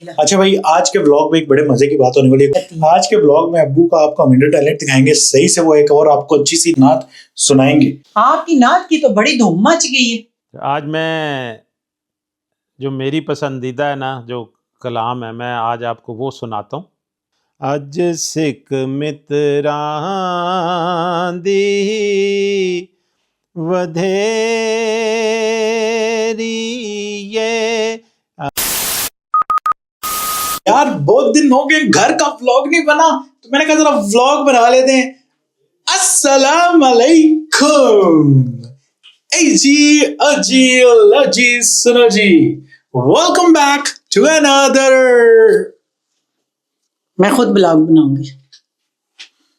अच्छा भाई, आज के ब्लॉग में एक बड़े मजे की बात होने वाली है। आज के ब्लॉग में अब्बू का आपको हिडन टैलेंट दिखाएंगे सही से, वो एक और आपको अच्छी सी नात सुनाएंगे। आपकी नात की तो बड़ी धूम मच गई है। आज मैं जो मेरी पसंदीदा है ना, जो कलाम है, मैं आज आपको वो सुनाता हूँ। अज सिख मित्रां दी वधेरी ये। यार बहुत दिन हो गए, घर का व्लॉग नहीं बना, तो मैंने कहा जरा व्लॉग बना लेते हैं। अस्सलाम वालेकुम। ए जी अजी लजी सुनो जी, वेलकम बैक टू अनदर। मैं खुद ब्लॉग बनाऊंगी।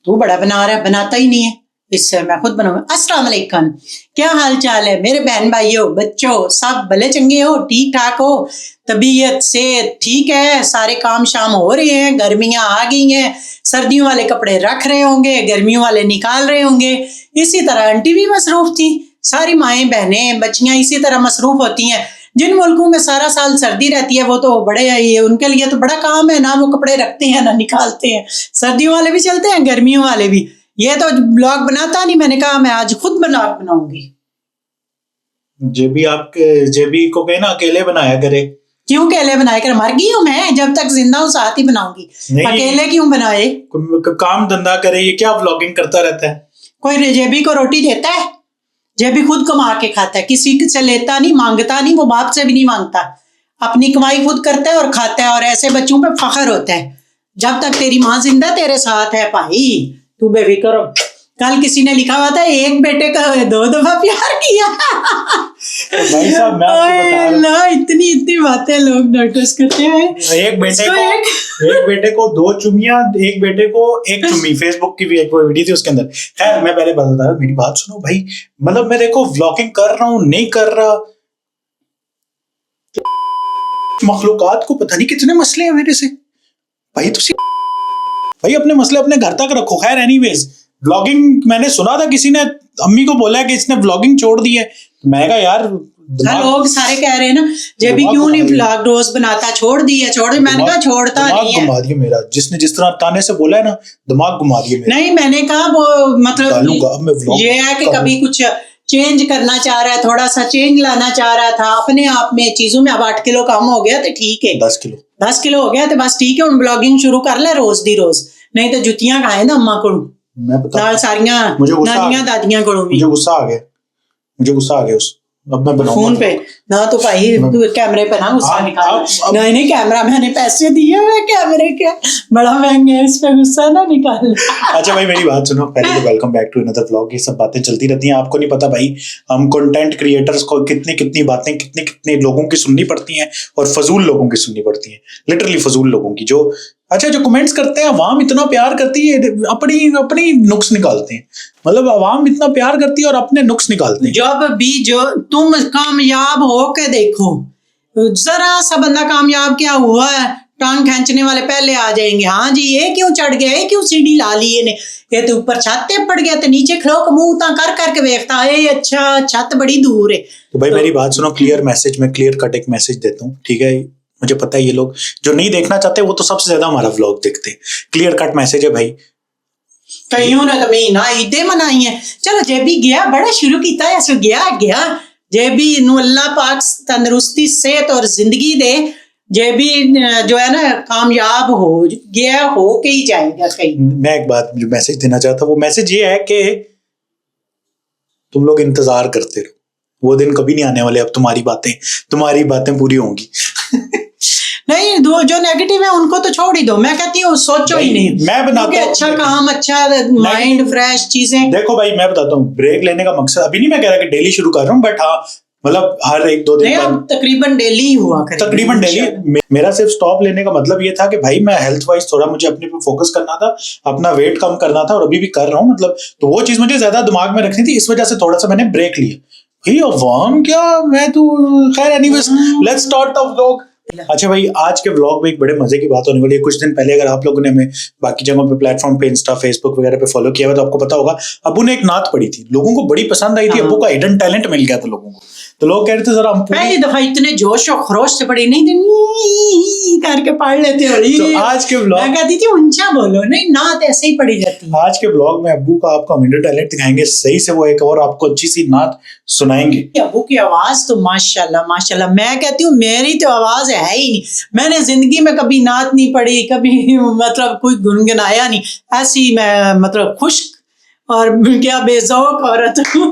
तू बड़ा बना रहा है, बनाता ही नहीं है, इससे मैं खुद बनाऊंगी। अस्सलाम वालेकुम, क्या हाल चाल है मेरे बहन भाइयों, बच्चों, सब भले चंगे हो, ठीक ठाक हो, तबीयत से ठीक है, सारे काम शाम हो रहे हैं, गर्मियां आ गई हैं, सर्दियों वाले कपड़े रख रहे होंगे, गर्मियों वाले निकाल रहे होंगे। इसी तरह आंटी भी मसरूफ थी, सारी माएँ बहनें बच्चियां इसी तरह मसरूफ होती हैं। जिन मुल्कों में सारा साल सर्दी रहती है वो तो बड़े ये उनके लिए तो बड़ा काम है ना, वो कपड़े रखते हैं ना निकालते हैं। सर्दियों वाले भी चलते हैं, गर्मियों वाले भी। ये तो ब्लॉग बनाता नहीं, मैंने कहा मैं आज खुद ब्लॉग बनाऊंगी। जेबी को कहे ना अकेले बनाया करे। क्यों अकेले बनाए कर, मर गई हूँ मैं, जब तक जिंदा हूँ साथ ही बनाऊंगी, अकेले क्यों बनाए। काम धंधा करे, ये क्या व्लॉगिंग करता रहता है। कोई जेबी को रोटी देता है? जेबी खुद कमा के खाता है, किसी से लेता नहीं, मांगता नहीं, वो बाप से भी नहीं मांगता, अपनी कमाई खुद करता है और खाता है, और ऐसे बच्चों पे फख्र होता है। जब तक तेरी माँ जिंदा तेरे साथ है भाई, तू बेफिक्र हो। कल किसी ने लिखा हुआ था एक बेटे का 2 दफा प्यार किया। भाई साहब मैं आपको बता रहा हूं, इतनी बातें लोग नोटिस करते हैं। एक बेटे को 2 चुमियां, एक बेटे को 1 चुम्मी। फेसबुक की भी एक वीडियो थी उसके अंदर। खैर मैं पहले बता रहा हूँ, मेरी बात सुनो भाई। मतलब मैं देखो व्लॉगिंग कर रहा हूँ, नहीं कर रहा, मखलूकात को पता नहीं कितने मसले हैं मेरे से भाई। भाई अपने मसले अपने घर तक रखो। खैर एनीवेज, व्लॉगिंग मैंने सुना था, किसी ने अम्मी को बोला कि इसने व्लॉगिंग छोड़ दी है। मैं कहा यार लोग सारे कह रहे हैं ना, जब भी क्यों नहीं व्लॉग रोज बनाता, छोड़ दी है, छोड़ दी। मैंने कहा छोड़ता नहीं है। घुमा दिया मेरा, जिसने जिस तरह ताने से बोला है ना, दिमाग घुमा दिया मेरा। नहीं मैंने कहा वो मतलब ये है कि कभी कुछ चेंज करना चाह रहा है, थोड़ा सा चेंज लाना चाह रहा था अपने आप में चीजों में। अब 8 किलो कम हो गया तो ठीक है, 10 किलो हो गया तो बस ठीक है। उन ब्लॉगिंग शुरू कर ले रोज दी रोज, नहीं तो जुतियां खाए ना अम्मा को, नाल सारियां नानियां दादियां को। मुझे गुस्सा आ गया उस, अब मैं बनाऊंगा फोन पे ना, तो भाई कैमरे पे ना गुस्सा निकाल। नहीं कैमरा मैंने पैसे दिए हुए, कैमरे के बड़ा महंगे है, इस पे गुस्सा ना निकाल। अच्छा भाई मेरी बात सुनो, पहले तो welcome back to another vlog. ये सब बातें चलती रहती हैं, आपको नहीं पता भाई, हम कंटेंट क्रिएटर्स को कितनी बातें कितने लोगों की सुननी पड़ती हैं, और फजूल लोगों की सुननी पड़ती हैं, लिटरली फजूल लोगों की। जो कमेंट्स करते हैं, अवाम इतना प्यार करती है, अपनी नुक्स निकालते हैं। मतलब अवाम इतना प्यार करती है और अपने नुक्स निकालते हैं। जब भी जो तुम कामयाब हो के देखो, जरा सा बंदा कामयाब क्या हुआ है, टांग खींचने वाले पहले आ जाएंगे। हाँ जी ये क्यों चढ़ गया, ये क्यों सीढ़ी ला ली ने, ये तो ऊपर छत पे पड़ गया, तो नीचे खड़ो के मुंह उतां कर करके देखता है, अच्छा छत बड़ी दूर है। तो भाई मेरी बात सुनो, क्लियर कट एक मैसेज देता हूँ, ठीक है। मुझे पता है ये लोग जो नहीं देखना चाहते वो तो सबसे ज्यादा हमारा व्लॉग देखते हैं। क्लियर कट मैसेज है भाई, कईयों ने तो महीना ईदे मनाई है। चलो जेबी गया, बड़ा शुरू किया है, ऐसे गया जेबी नू अल्लाह पाक तंदुरुस्ती, सेहत और जिंदगी दे। जेबी जो है ना कामयाब हो गया, हो के ही जाएगा कहीं। मैं एक बात जो मैसेज देना चाहता हूँ, वो मैसेज ये है कि तुम लोग इंतजार करते रहो, वो दिन कभी नहीं आने वाले। अब तुम्हारी बातें पूरी होंगी। नहीं जो नेगेटिव है उनको तो छोड़ ही दो, मैं कहती हूँ सोचो ही नहीं। मैं बनाता हूँ अच्छा काम, अच्छा माइंड फ्रेश चीजें। देखो भाई मैं बताता हूँ, ब्रेक लेने का मकसद अभी नहीं मैं कह रहा कि डेली शुरू कर रहा हूँ, बट हाँ मतलब हर 1-2 दिन तकरीबन डेली ही हुआ करे। तकरीबन डेली। मेरा सिर्फ स्टॉप लेने का मतलब ये था कि भाई मैं हेल्थ वाइज थोड़ा मुझे अपने पे फोकस करना था, अपना वेट कम करना था, और अभी भी कर रहा हूँ मतलब। तो वो चीज मुझे ज्यादा दिमाग में रखनी थी, इस वजह से थोड़ा सा मैंने ब्रेक लिया। भाई अवाम क्या, मैं तो खैर anyways let's start the vlog. अच्छा भाई, आज के व्लॉग में एक बड़े मजे की बात होने वाली है। कुछ दिन पहले अगर आप लोगों ने हमें बाकी जगहों पे प्लेटफॉर्म पे, इंस्टा फेसबुक वगैरह पे फॉलो किया हुआ तो आपको पता होगा, अब्बू ने एक नात पढ़ी थी, लोगों को बड़ी पसंद आई थी। अब्बू का हिडन टैलेंट मिल गया था लोगों को। तो लोग कह रहे थे जरा हम पहली दफा इतने जोश और खरोश से पढ़ी नहीं थी, करके पढ़ लेते हो। तो आज के ब्लॉग मैं कहती थी ऊंचा बोलो, नहीं नात ऐसे ही पढ़ी जाती है। आज के ब्लॉग में अब्बू का आपको हिडन टैलेंट दिखाएंगे सही से, वो एक और आपको अच्छी सी नात सुनाएंगे। अब्बू की आवाज तो माशाल्लाह माशाल्लाह, मैं कहती हूँ मेरी तो आवाज है ही नहीं। मैंने जिंदगी में कभी नात नहीं पढ़ी, कभी मतलब कोई गुनगुनाया नहीं, ऐसी मैं मतलब खुश्क और क्या बेजौक औरत हूँ।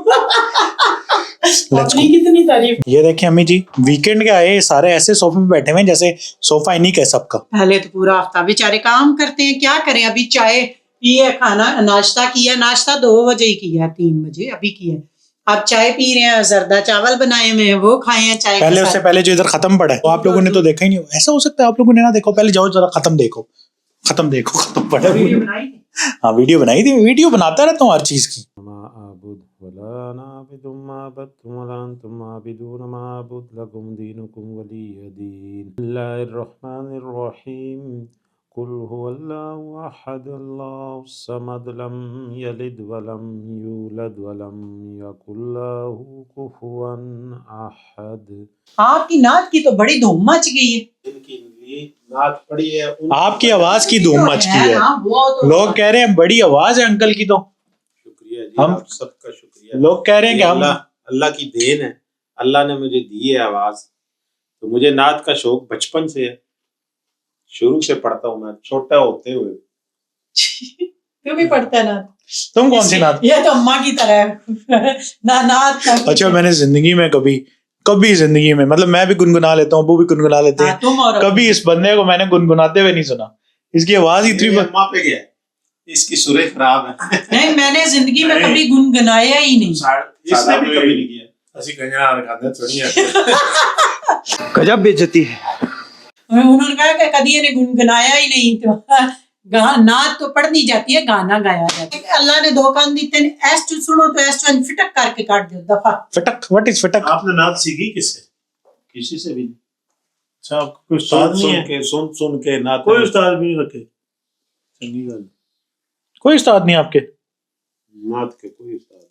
अपनी कितनी तारीफ। ये देखिए अम्मी जी, वीकेंड के आए सारे ऐसे सोफे पे बैठे हुए हैं जैसे सोफा इन्हीं का है सबका। पहले तो पूरा हफ्ता बेचारे काम करते हैं, क्या करें। अभी चाय पिए, खाना नाश्ता किया, नाश्ता 2 बजे ही किया, 3 बजे अभी किया। अब चाय पी रहे हैं, जर्दा चावल बनाए हुए हैं, वो खाए हैं चाय पहले उससे पहले जो इधर खत्म पड़ा है वो आप लोगों ने तो देखा ही नहीं। ऐसा हो सकता है आप लोगों ने ना देखो, पहले जाओ जरा खत्म देखो, खत्म देखो, खत्म पड़ा है। वीडियो बनाई थी। हाँ वीडियो बनाई थी, वीडियो बनाता रहता हूँ हर चीज की। कुल हुवल्लाहु अहद अल्लाहु समद लम यलिद वलम यूलद वलम यकुल लहू कुफुवन अहद। आपकी नात की तो बड़ी धूम मच गई है। इनकी नात पड़ी है, आपकी आवाज की धूम मच गई है। हाँ, वो तो लोग कह रहे हैं बड़ी आवाज है अंकल की। तो शुक्रिया जी, हम आप सबका शुक्रिया। लोग कह रहे हैं कि हम अल्लाह की देन है, अल्लाह ने मुझे दी है आवाज। तो मुझे नात का शौक बचपन से है, शुरू से पढ़ता हूँ मैं छोटा होते हुए। तू भी पढ़ता है ना? तुम कौन सी नात? ये तो अम्मा की तरह है। ना नात अच्छा, मैंने जिंदगी में कभी जिंदगी में मतलब मैं भी गुनगुना लेता हूँ, वो भी गुनगुना लेते हैं, तुम और कभी इस बंदे को मैंने गुनगुनाते हुए नहीं सुना। इसकी आवाज ही इतनी अम्मा पे गया, इसकी सुरें खराब है। नहीं, मैंने जिंदगी में कभी गुनगुनाया ही नहीं। इसने भी कभी नहीं किया। ਅਸੀਂ ਕੰਜਣਾ ਰਖਾਂਦੇ ਥੋੜੀ ਆ गजब बेइज्जती है। उन्होंने कहा कि कभी ने गुनगुनाया ही नहीं। तो नात तो पढ़नी जाती है, गाना गाया जाता है। अल्लाह ने 2 कान दिए ने, ऐस चु सुनो तो ऐस चु फिटक करके काट दो दफा। फटक, व्हाट इज फटक? आपने नात सीखी किससे? किसी से भी नहीं। अच्छा, कोई उस्ताद नहीं है? सुन के नात कोई उस्ताद भी नहीं रखे? चंगी गल। कोई उस्ताद नहीं आपके? नात के कोई उस्ताद।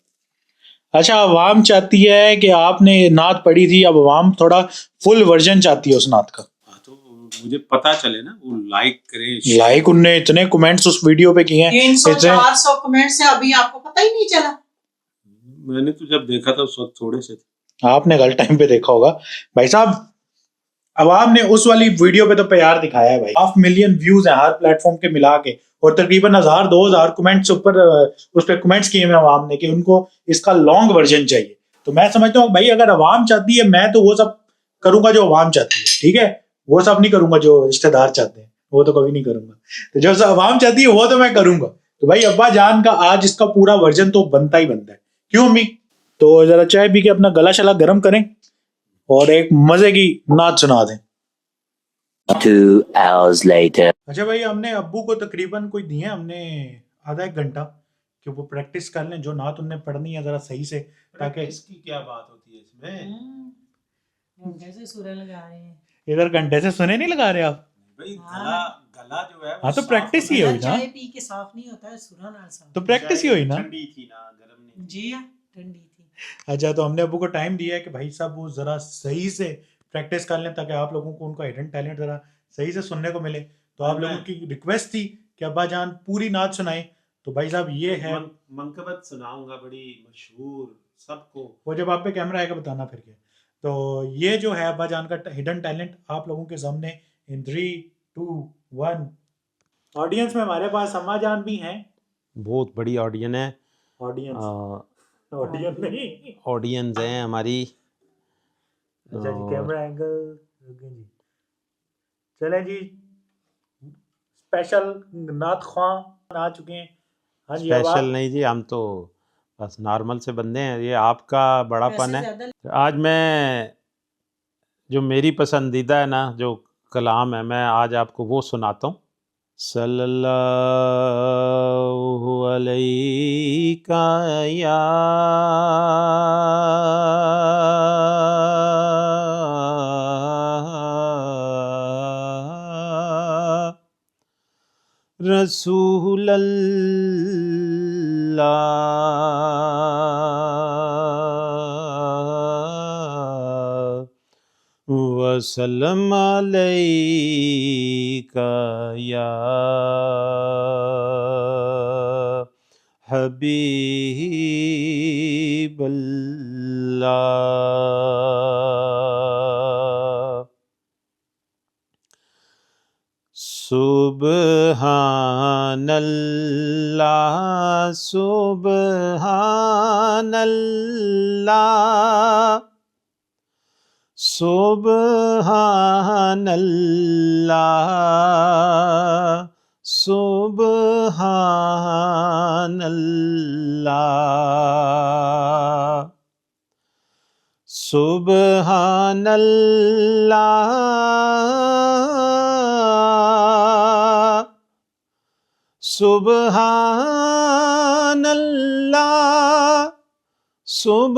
अच्छा, अवाम चाहती है कि आपने नात पढ़ी थी, अब अवाम थोड़ा फुल वर्जन चाहती है उस नात का। तो मुझे पता चले ना, वो लाइक करें। लाइक उनने इतने कमेंट्स उस वीडियो पे किए हैं, 300-400 कमेंट्स है, अभी आपको पता ही नहीं चला। मैंने तो जब देखा था उस वक्त थोड़े से थे। आपने गलत टाइम पे देखा होगा भाई साहब। अवाम ने उस वाली वीडियो पे तो प्यार दिखाया है भाई। 5 मिलियन व्यूज हैं हर प्लेटफॉर्म के मिला के, और तकरीबन 1000-2000 कमेंट्स ऊपर उस पर कमेंट्स किए हैं अवाम ने कि उनको इसका लॉन्ग वर्जन चाहिए। तो मैं समझता हूँ भाई, अगर अवाम चाहती है, मैं तो वो सब करूंगा जो अवाम चाहती है, ठीक है? वो सब नहीं करूंगा जो रिश्तेदार चाहते हैं, वो तो कभी नहीं करूंगा। तो जो अवाम चाहती है वो तो मैं करूंगा। तो भाई अब्बा जान का आज इसका पूरा वर्जन तो बनता ही बनता है, क्यों अम्मी? तो जरा चाय पी के अपना गला शला गर्म करें और एक मजे की नाच सुना दें। 2 hours later. अच्छा भाई, हमने अब्बू को तकरीबन कोई दिए, हमने आधा 1 घंटा कि वो प्रैक्टिस कर लें जो नात उन्हें पढ़नी है जरा सही से, ताकि इसकी क्या बात होती है इसमें? कैसे सुर लगा रहे हैं इधर घंटे से सुने नहीं लगा रहे आप भाई। गला जो है हाँ, तो प्रैक्टिस ही हुई ना। चाय पी के साफ नहीं होता है, सुरा नाल साफ। तो प्रैक्टिस ही हुई ना। ठंडी थी ना, गर्म नहीं। जी हाँ, ठंडी थी। अच्छा, तो हमने अब्बू को टाइम दिया है कि भाई साहब वो जरा सही से प्रैक्टिस कर लें, ताकि आप लोगों को उनका हिडन टैलेंट जरा सही से सुनने को मिले। तो आप लोगों की रिक्वेस्ट थी कि अब्बा जान पूरी नाच सुनाए। तो भाई साहब ये है मंकबत सुनाऊंगा, बड़ी मशहूर सबको। वो जब आप पे कैमरा आएगा बताना फिर क्या। तो ये जो है अब्बा जान का हिडन टैलेंट आप लोगों के सामने इन 3, 2, 1। ऑडियंस में हमारे पास अम्मा जान भी हैं। बहुत बड़ी ऑडियंस है। ऑडियंस नहीं, ऑडियंस है हमारी। अच्छा जी, कैमरा एंगल जी। चलें जी, स्पेशल नात ख्वां आ चुके हैं। हाँ जी, स्पेशल नहीं जी, हम तो बस नॉर्मल से बंदे हैं, ये आपका बड़ापन है। आज मैं जो मेरी पसंदीदा है ना जो कलाम है, मैं आज आपको वो सुनाता हूँ। सल्लल्लाहु अलैका या रसूल वसल्लम अलैका या हबीबल्लाह। सुबहानल्लाह सुबहानल्लाह सुबहानल्लाह सुबहानल्लाह सुबहानल्लाह सुबहानल्लाह सुबहानल्लाह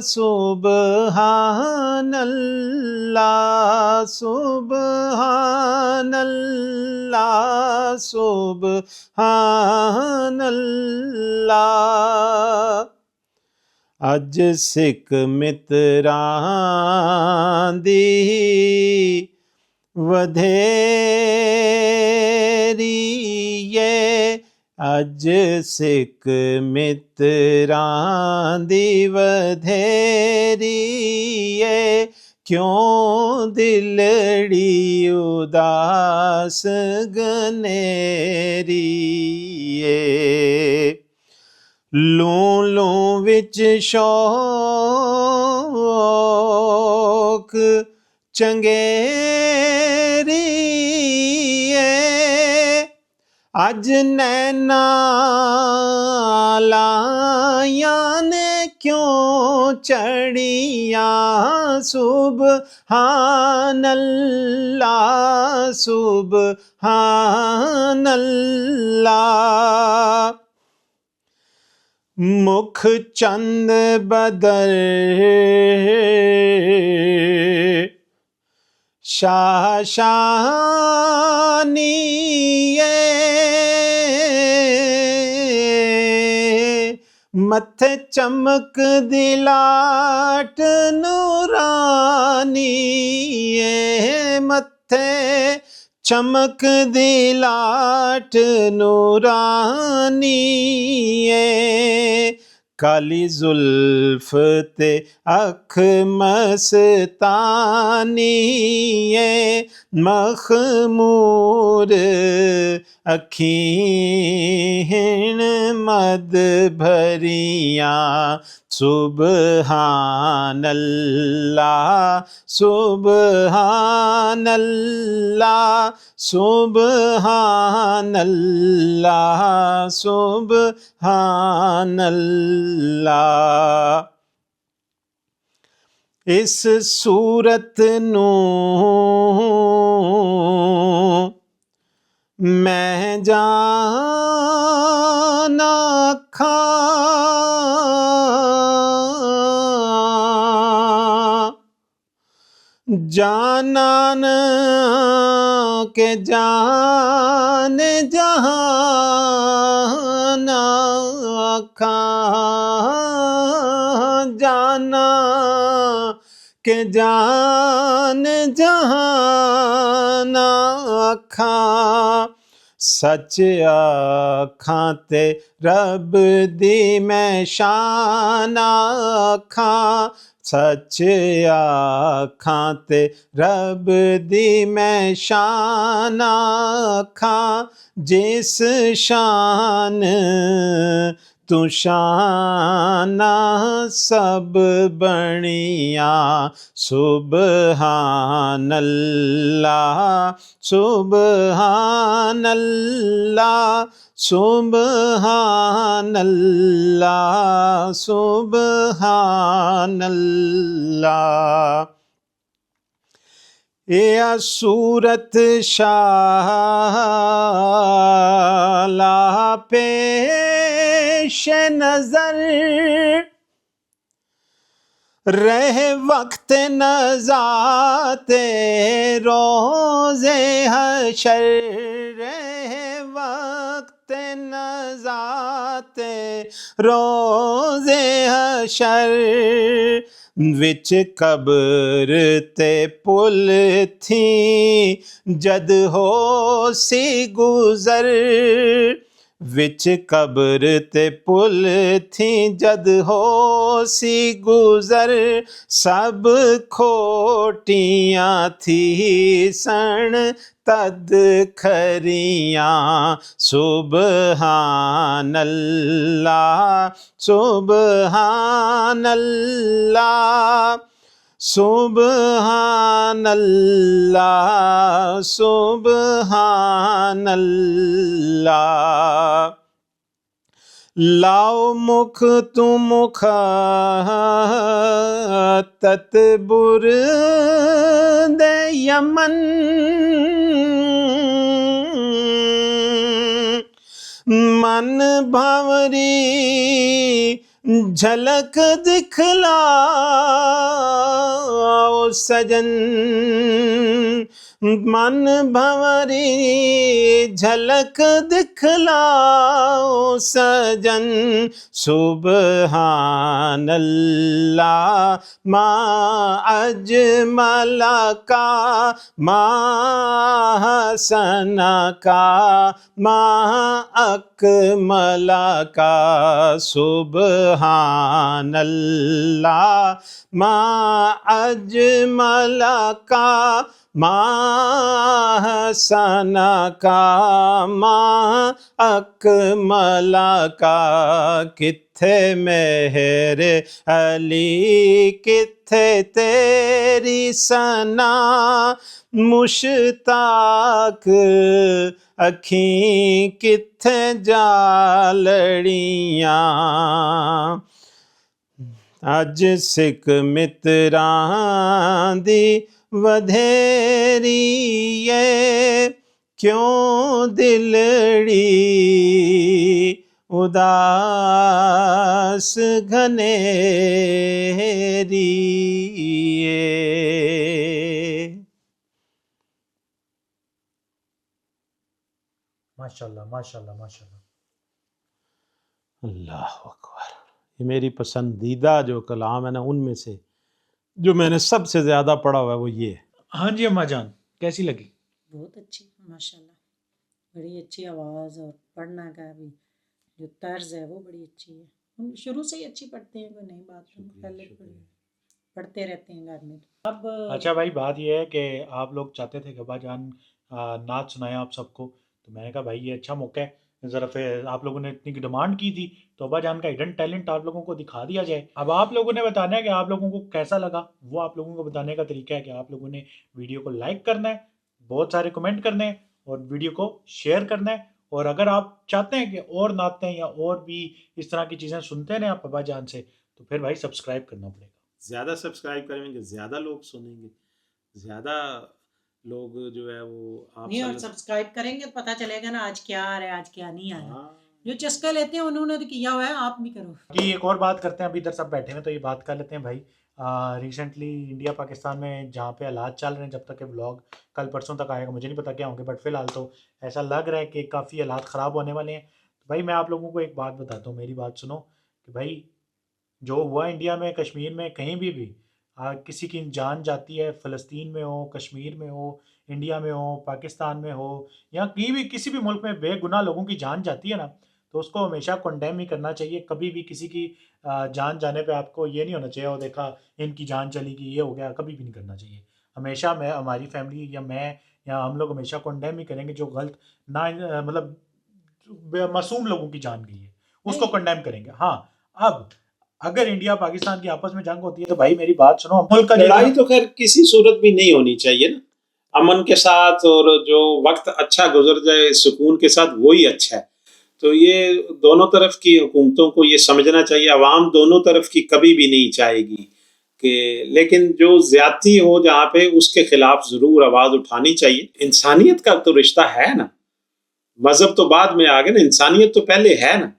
सुबहानल्लाह सुबहानल्लाह सुबहानल्लाह। अज सिख मित्रां दी वधेरी ये, अज सिख मित्रां दी वधेरी ये, क्यों दिलड़ी उदास गनेरी ये। लूं लूं विच शौक चंगेरी ए, अज नैना लायां ने क्यों चढ़ियां। सुबहानल्लाह सुबहानल्लाह। मुख चंद बदर शाशानी ये, मथे चमक दिलाट नूरानी ये, मथे चमक दिलाट नूरानी ये। काली जुल्फ ते अख मस्तानी ये, मखमूर अखीं मद भरियां। सुबहानल्लाह सुबहानल्लाह सुबहानल्लाह सुबहानल्लाह। इस सूरत नूं मैं जाना अखां, जानन के जान जहान अखां, जाना के जान जहान अखां। सच अखां ते रब दी मैं शान अखां, सच अखां ते रब दी मैं शान अखां। जिस शान तू शाना सब बणियां। सुबहानल्लाह सुबहानल्लाह सुबहानल्लाह सुबहानल्लाह। या सूरत शाला पेश नजर, रह वक्त नज़ाते रोज़े हशर, रह वक्त नज़ाते रोज़े हशर। विच कब्र ते पुल थी जद हो सी गुजर विच कब्र ते पुल थी जद हो सी गुजर सब खोटियां थी सन तद खरियां सुबहान अल्लाह सुबहान अल्लाह सुबहान अल्लाह सुबहान अल्लाह लाओ मुख तू मुख ततबुर दे यमन मन भंवरी झलक दिखलाओ सजन मन भंवरी झलक दिखलाओ सजन सुबहान अल्लाह मा अजमला का मा हसना का मा अकमला का सुबहान अल्लाह मा अजमला का मा हसना का मा अकमला का किथे मेरे अली किथे तेरी सना मुश्ताक अखीं किथे जा लड़ियां अज सिख मित्रां दी वधेरी है क्यों दिलड़ी उदास घनेरी है। माशाल्लाह माशाल्लाह माशाल्लाह। अल्लाह अकबर। ये मेरी पसंदीदा जो कलाम है ना, उनमें से जो मैंने सबसे ज़्यादा पढ़ा हुआ है वो ये है। हाँ जी अम्मा जान, कैसी लगी? बहुत अच्छी माशाल्लाह, बड़ी अच्छी आवाज़ और पढ़ना का भी जो तर्ज है वो बड़ी अच्छी है। हम शुरू से ही अच्छी पढ़ते हैं, कोई नई बात नहीं, पहले पढ़ते रहते हैं घर में। अब अच्छा भाई, बात ये है कि आप लोग चाहते थे कि अब्बा जान नाच सुनाए आप सबको, तो मैंने कहा भाई ये अच्छा मौका है, ज़रा फिर आप लोगों ने इतनी डिमांड की थी तो अब्बा जान का हिडन टैलेंट आप लोगों को दिखा दिया जाए। अब आप लोगों ने बताना है कि आप लोगों को कैसा लगा, वो आप लोगों को बताने का तरीका है कि आप लोगों ने वीडियो को लाइक करना है, बहुत सारे कमेंट करने हैं और वीडियो को शेयर करना है। और अगर आप चाहते हैं कि और नातें या और भी इस तरह की चीज़ें सुनते रहें आप अब्बा जान से, तो फिर भाई सब्सक्राइब करना पड़ेगा। ज़्यादा सब्सक्राइब करेंगे ज़्यादा लोग सुनेंगे, ज़्यादा लोग जो है वो आप नहीं, और सब्सक्राइब करेंगे तो पता चलेगा ना आज क्या आ रहा है आज क्या नहीं आ रहा। हाँ। जो चस्का लेते हैं उन्होंने तो किया हुआ है, आप भी करो। कि एक और बात करते हैं, अभी इधर सब बैठे हैं तो ये बात कर लेते हैं भाई। रिसेंटली इंडिया पाकिस्तान में जहाँ पे हालात चल रहे हैं, जब तक ये व्लॉग कल परसों तक आएगा मुझे नहीं पता क्या होंगे, बट फिलहाल तो ऐसा लग रहा है कि काफ़ी हालात ख़राब होने वाले हैं। तो भाई मैं आप लोगों को एक बात बताता हूँ, मेरी बात सुनो कि भाई जो हुआ इंडिया में, कश्मीर में, कहीं भी किसी की जान जाती है, फ़लस्तीन में हो, कश्मीर में हो, इंडिया में हो, पाकिस्तान में हो, या कहीं भी किसी भी मुल्क में बेगुनाह लोगों की जान जाती है ना, तो उसको हमेशा कंडेम ही करना चाहिए। कभी भी किसी की जान जाने पे आपको ये नहीं होना चाहिए और देखा इनकी जान चली गई ये हो गया, कभी भी नहीं करना चाहिए। हमेशा मैं, हमारी फैमिली या मैं या हम लोग हमेशा कंडेम ही करेंगे जो गलत ना मतलब मासूम लोगों की जान गई है उसको कंडेम करेंगे। हाँ, अब अगर इंडिया पाकिस्तान की आपस में जंग होती है तो भाई मेरी बात सुनो, मुल्क का लड़ाई तो खैर किसी सूरत भी नहीं होनी चाहिए ना, अमन के साथ, और जो वक्त अच्छा गुजर जाए सुकून के साथ वही अच्छा है। तो ये दोनों तरफ की हुकूमतों को ये समझना चाहिए, अवाम दोनों तरफ की कभी भी नहीं चाहेगी कि, लेकिन जो ज्यादती हो जहाँ पे उसके खिलाफ जरूर आवाज उठानी चाहिए। इंसानियत का तो रिश्ता है ना, मजहब तो बाद में आ गया ना, इंसानियत तो पहले है ना,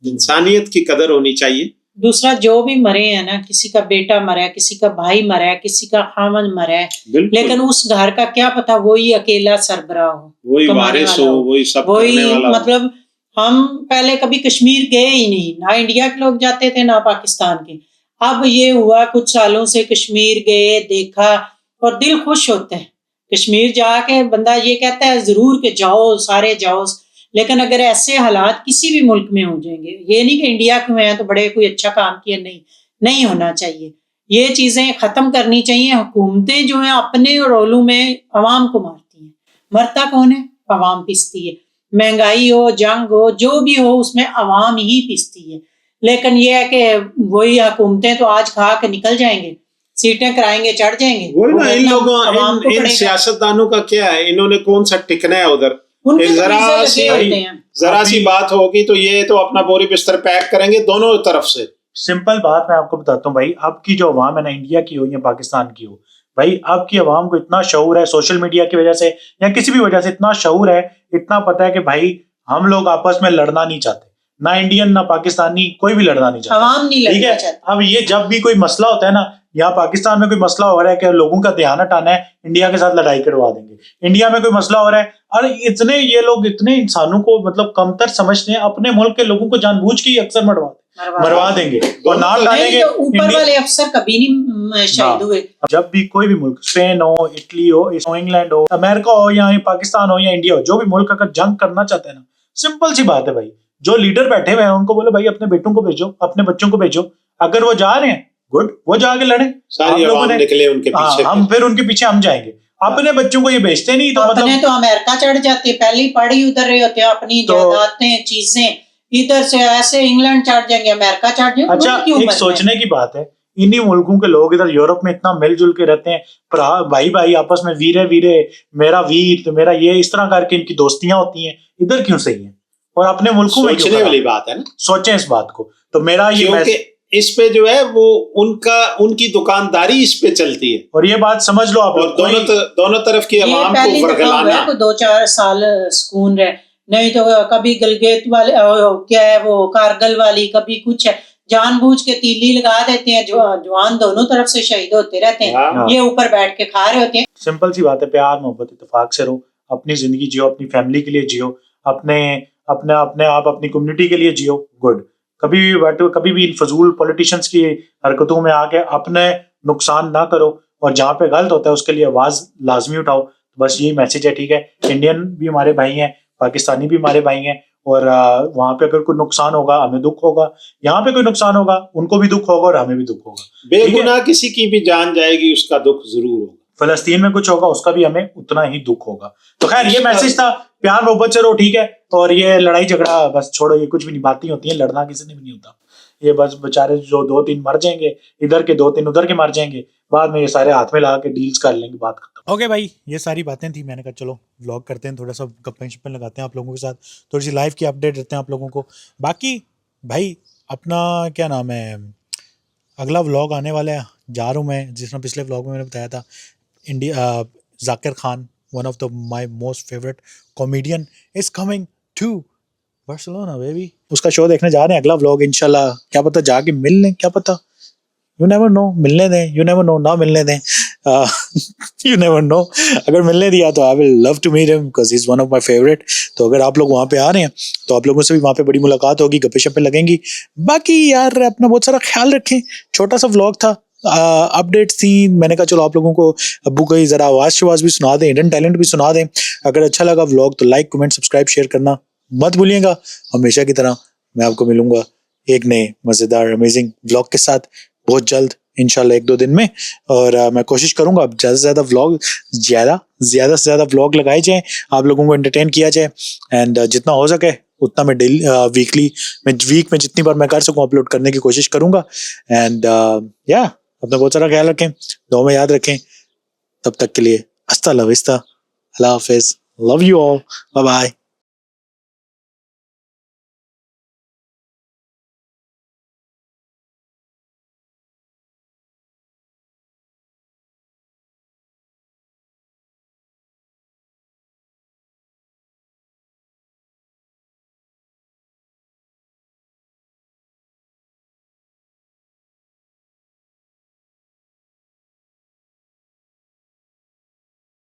इंसानियत की कदर होनी चाहिए। दूसरा जो भी मरे हैं ना, किसी का बेटा मरा है, किसी का भाई मरा है, किसी का खामन मरा है, लेकिन उस घर का क्या पता वही अकेला सरबराह हो, वही वारिस हो, वही सब करने वाला हो। मतलब हम पहले कभी कश्मीर गए ही नहीं, ना इंडिया के लोग जाते थे ना पाकिस्तान के। अब ये हुआ कुछ सालों से कश्मीर गए, देखा और दिल खुश होता है। कश्मीर जाके बंदा ये कहता है जरूर कि जाओ, सारे जाओ, लेकिन अगर ऐसे हालात किसी भी मुल्क में हो जाएंगे, ये नहीं कि इंडिया में है तो बड़े कोई अच्छा काम किया, नहीं होना चाहिए। ये चीजें खत्म करनी चाहिए। हुकूमतें जो हैं अपने रोलों में अवाम को मारती हैं, मरता कौन है? अवाम पिसती है। महंगाई हो, जंग हो, जो भी हो, उसमें अवाम ही पिसती है। लेकिन ये है कि वही हुकूमतें तो आज खा के निकल जाएंगे, सीटें कराएंगे, चढ़ जाएंगे। वही ना, इन भोगना लोगों अवाम को इन पड़ेगा। सियासतदानों का क्या है, इन्होंने कौन सा टिकना है उधर। उनके एक तो वीज़े लगे होते हैं। जरा सी बात होगी तो ये तो अपना बोरी बिस्तर पैक करेंगे दोनों तरफ से। सिंपल बात मैं आपको बताता हूँ भाई, अब की जो अवाम है ना, इंडिया की हो या पाकिस्तान की हो, भाई अब की अवाम को इतना शऊर है, सोशल मीडिया की वजह से या किसी भी वजह से इतना शऊर है, इतना पता है कि भाई हम लोग आपस में लड़ना नहीं चाहते, ना इंडियन ना पाकिस्तानी, कोई भी लड़ना नहीं चाहता। अवाम नहीं ठीक लड़ना है, चाहता। अब ये जब भी कोई मसला होता है ना, यहाँ पाकिस्तान में कोई मसला हो रहा है कि लोगों का ध्यान हटाना है, इंडिया के साथ लड़ाई करवा देंगे। इंडिया में कोई मसला हो रहा है, और इतने ये लोग इतने इंसानों को मतलब कमतर समझते हैं, अपने मुल्क के लोगों को जानबूझ के ही अक्सर मरवा देंगे और नाम डालेंगे। नहीं तो ऊपर इंडिया- वाले अफसर कभी नहीं शहीद हुए। जब भी कोई भी मुल्क, स्पेन हो, इटली हो, इंग्लैंड हो, अमेरिका हो या पाकिस्तान हो या इंडिया हो, जो भी मुल्क अगर जंग करना चाहते हैं ना, सिंपल सी बात है भाई, जो लीडर बैठे हुए हैं उनको बोलो भाई अपने बेटों को भेजो, अपने बच्चों को भेजो। अगर वो जा रहे हैं गुड, वो जाके लड़े, सारी अवाम निकले उनके पीछे। हम फिर उनके पीछे हम जाएंगे। अपने बच्चों को ये बेचते नहीं तो अपने मतलब तो अमेरिका चढ़ जाते हैं, पहले ही पढ़ ही उधर रहे होते हैं, अपनी जायदादें चीजें इधर से ऐसे इंग्लैंड चढ़ जाएंगे, अमेरिका चढ़ जाएंगे। अच्छा, एक सोचने की बात है, इन्हीं मुल्कों के लोग इधर यूरोप में इतना मिलजुल के रहते हैं, भाई भाई आपस में वीरे वीरे, मेरा वीर तो मेरा ये, इस तरह करके इनकी दोस्तियां होती हैं, इधर क्यों सही है और अपने मुल्कों में सोचने वाली बात है ना। सोचें इस बात को। तो मेरा ये क्योंकि इस पे जो है वो उनकी दुकानदारी इस पे चलती है, और ये बात समझ लो आप लोग, दोनों तरफ की अवाम को वर्गलाना। 2-4 साल सुकून रहे, नहीं तो कभी गलगेत वाले क्या है वो कारगिल वाली, कभी कुछ है, जानबूझ के तीली लगा देते हैं, जवान दोनों तरफ से शहीद होते रहते हैं। हाँ। ये ऊपर बैठ के खा रहे होते हैं। सिंपल सी बात है, प्यार मोहब्बत इत्तेफाक से रहो, अपनी जिंदगी जियो, अपनी फैमिली के लिए जियो, अपने अपने अपने आप अपनी कम्युनिटी के लिए जियो, गुड। कभी भी इन फजूल पॉलिटिशियंस की हरकतों में आके अपने नुकसान ना करो, और जहाँ पे गलत होता है उसके लिए आवाज लाजमी उठाओ। तो बस यही मैसेज है, ठीक है। इंडियन भी हमारे भाई हैं, पाकिस्तानी भी हमारे भाई हैं, और वहां पे अगर कोई नुकसान होगा हमें दुख होगा, यहाँ पे कोई नुकसान होगा उनको भी दुख होगा और हमें भी दुख होगा। बेगुनाह किसी की भी जान जाएगी उसका दुख जरूर होगा। फलस्तीन में कुछ होगा उसका भी हमें उतना ही दुख होगा। तो खैर ये मैसेज था, प्यार मोहब्बत से रहो, ठीक है। और ये लड़ाई झगड़ा बस छोड़ो, ये कुछ भी नहीं बातें होती है, लड़ना किसी ने भी नहीं होता। ये बस बेचारे जो 2-3 मर जाएंगे, इधर के 2-3 उधर के मर जाएंगे, बाद में ये सारे हाथ में लगा के डील्स कर लेंगे, बात खत्म। ओके भाई, ये सारी बातें थी, मैंने कहा चलो व्लॉग करते हैं, थोड़ा सा गप्पे शप्पे लगाते हैं आप लोगों के साथ, थोड़ी सी लाइफ की अपडेट देते हैं आप लोगों को। बाकी भाई अपना क्या नाम है, अगला व्लॉग आने वाला है, जा रहा हूँ मैं, जिसने पिछले व्लॉग में मैंने बताया था, India Zakir Khan, one of the my most favourite comedian is coming to Barcelona baby. उसका शो देखने जा रहे हैं, अगला व्लॉग इंशाल्लाह, क्या पता जाके मिल लें, क्या पता, यू नेवर नो, मिलने दें, यू नेवर नो, ना मिलने दें, यू नेवर नो। अगर मिलने दिया तो I will love to meet him because he is one of my favourite. तो अगर आप लोग वहाँ पे आ रहे हैं तो आप लोगों से भी वहाँ पे बड़ी मुलाकात होगी, गप्पे शप्पे लगेंगी। बाकी यार अपना बहुत सारा ख्याल रखें, छोटा सा व्लॉग था, अपडेट्स थी, मैंने कहा चलो आप लोगों को अब्बू को जरा आवाज़ भी सुना दें, हिडन टैलेंट भी सुना दें। अगर अच्छा लगा व्लॉग तो लाइक कमेंट सब्सक्राइब शेयर करना मत भूलिएगा। हमेशा की तरह मैं आपको मिलूंगा एक नए मज़ेदार अमेजिंग व्लॉग के साथ बहुत जल्द, इंशाल्लाह 1-2 दिन में। और मैं कोशिश करूंगा अब ज़्यादा से ज़्यादा व्लॉग लगाए जाएं, आप लोगों को एंटरटेन किया जाए, एंड जितना हो सके उतना मैं डेली वीक में जितनी बार मैं कर सकूं अपलोड करने की कोशिश करूंगा। एंड या अपना बहुत सारा ख्याल रखें, दुआ में याद रखें। तब तक के लिए अस्ता ला विस्ता, अल्लाह हाफिज़, love you all, bye bye.